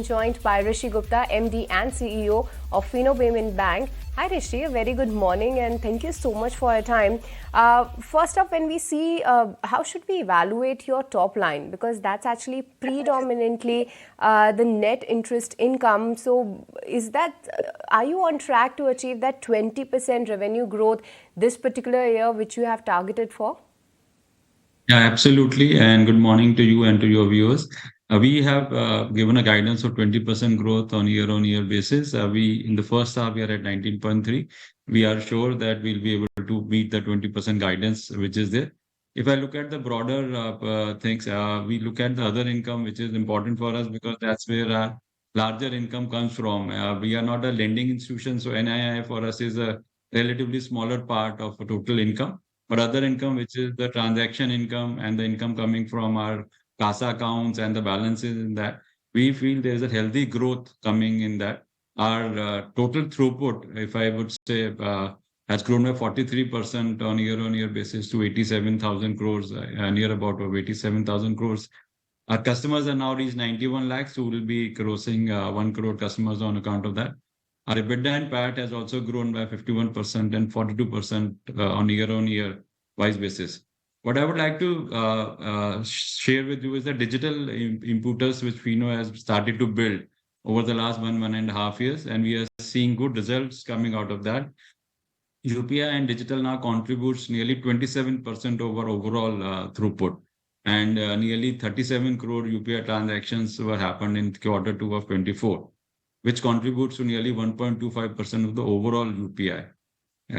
being joined by Rishi Gupta, MD and CEO of Fino Payments Bank. Hi Rishi, a very good morning and thank you so much for your time. First up, when we see how should we evaluate your top line, because that's actually predominantly the net interest income. So are you on track to achieve that 20% revenue growth this particular year which you have targeted for? Yeah, absolutely. And good morning to you and to your viewers. We have given a guidance of 20% growth on year-on-year basis. We in the first half we are at 19.3. We are sure that we'll be able to meet the 20% guidance which is there. If I look at the broader things, we look at the other income, which is important for us because that's where our larger income comes from. We are not a lending institution, so NII for us is a relatively smaller part of total income. But other income, which is the transaction income and the income coming from our CASA accounts and the balances in that, we feel there's a healthy growth coming in that. Our total throughput, if I would say, has grown by 43% on year-on-year basis to 87,000 crores, near about 87,000 crores. Our customers are now reached 91 lakhs, who will be crossing 1 crore customers on account of that. Our EBITDA and PAT has also grown by 51% and 42% on year-on-year wise basis. What I would like to share with you is the digital imputers which Fino has started to build over the last 1.5 years, and we are seeing good results coming out of that. UPI and digital now contributes nearly 27% over overall throughput, and nearly 37 crore UPI transactions were happened in Q2 of 24, which contributes to nearly 1.25% of the overall UPI.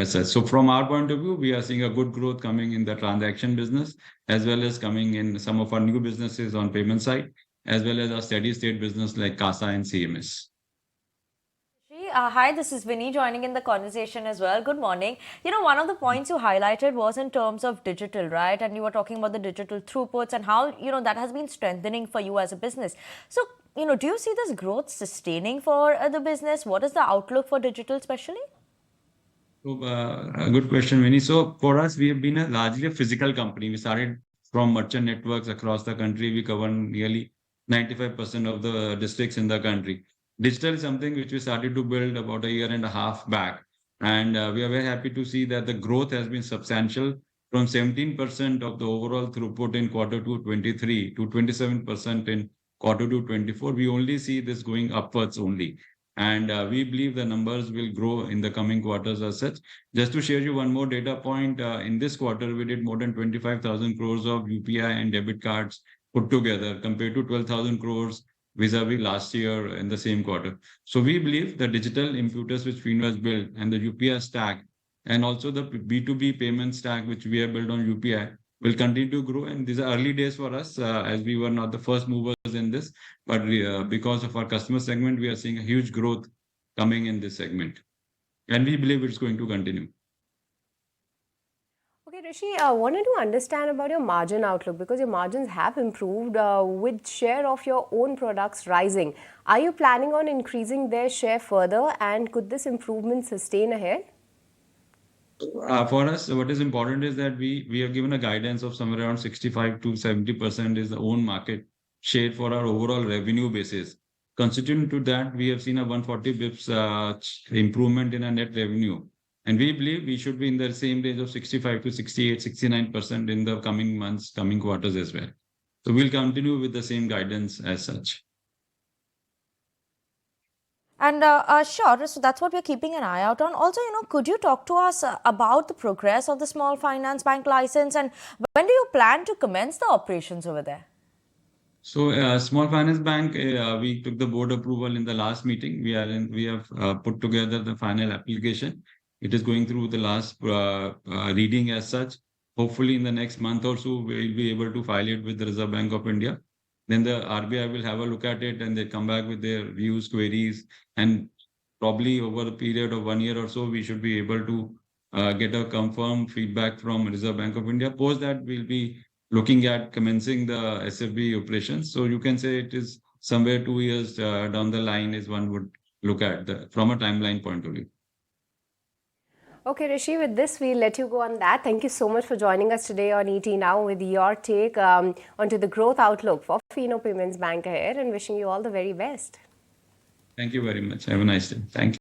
So from our point of view, we are seeing a good growth coming in the transaction business, as well as coming in some of our new businesses on payment side, as well as our steady state business like CASA and CMS. Hi, this is Vinny joining in the conversation as well. Good morning. One of the points you highlighted was in terms of digital, right? And you were talking about the digital throughputs and how, that has been strengthening for you as a business. So, do you see this growth sustaining for the business? What is the outlook for digital especially? So, a good question, Vinny. So for us, we have been largely a physical company. We started from merchant networks across the country. We cover nearly 95% of the districts in the country. Digital is something which we started to build about a year and a half back. And we are very happy to see that the growth has been substantial from 17% of the overall throughput in Q2 23 to 27% in Q2 24. We only see this going upwards only. And we believe the numbers will grow in the coming quarters as such. Just to share you one more data point, in this quarter, we did more than 25,000 crores of UPI and debit cards put together compared to 12,000 crores vis-a-vis last year in the same quarter. So we believe the digital imputers which Fino has built and the UPI stack and also the B2B payment stack which we have built on UPI will continue to grow. And these are early days for us as we were not the first movers in this, but because of our customer segment, we are seeing a huge growth coming in this segment. And we believe it's going to continue. Okay, Rishi, I wanted to understand about your margin outlook because your margins have improved with share of your own products rising. Are you planning on increasing their share further, and could this improvement sustain ahead? For us, what is important is that we have given a guidance of somewhere around 65 to 70% is the own market share for our overall revenue basis. Constituting to that, we have seen a 140 bips improvement in our net revenue. And we believe we should be in the same range of 65 to 68, 69% in the coming months, coming quarters as well. So we'll continue with the same guidance as such. And sure, so that's what we're keeping an eye out on. Also, could you talk to us about the progress of the small finance bank license and when do you plan to commence the operations over there? So, Small Finance Bank, we took the board approval in the last meeting. We have put together the final application. It is going through the last reading as such. Hopefully, in the next month or so, we'll be able to file it with the Reserve Bank of India. Then the RBI will have a look at it and they come back with their views, queries, and probably over a period of 1 year or so, we should be able to get a confirmed feedback from Reserve Bank of India. Post that, we'll be looking at commencing the SFB operations. So you can say it is somewhere 2 years down the line is one would look at from a timeline point of view. Okay, Rishi, with this, we'll let you go on that. Thank you so much for joining us today on ET Now with your take onto the growth outlook for Fino Payments Bank ahead, and wishing you all the very best. Thank you very much. Have a nice day. Thank you.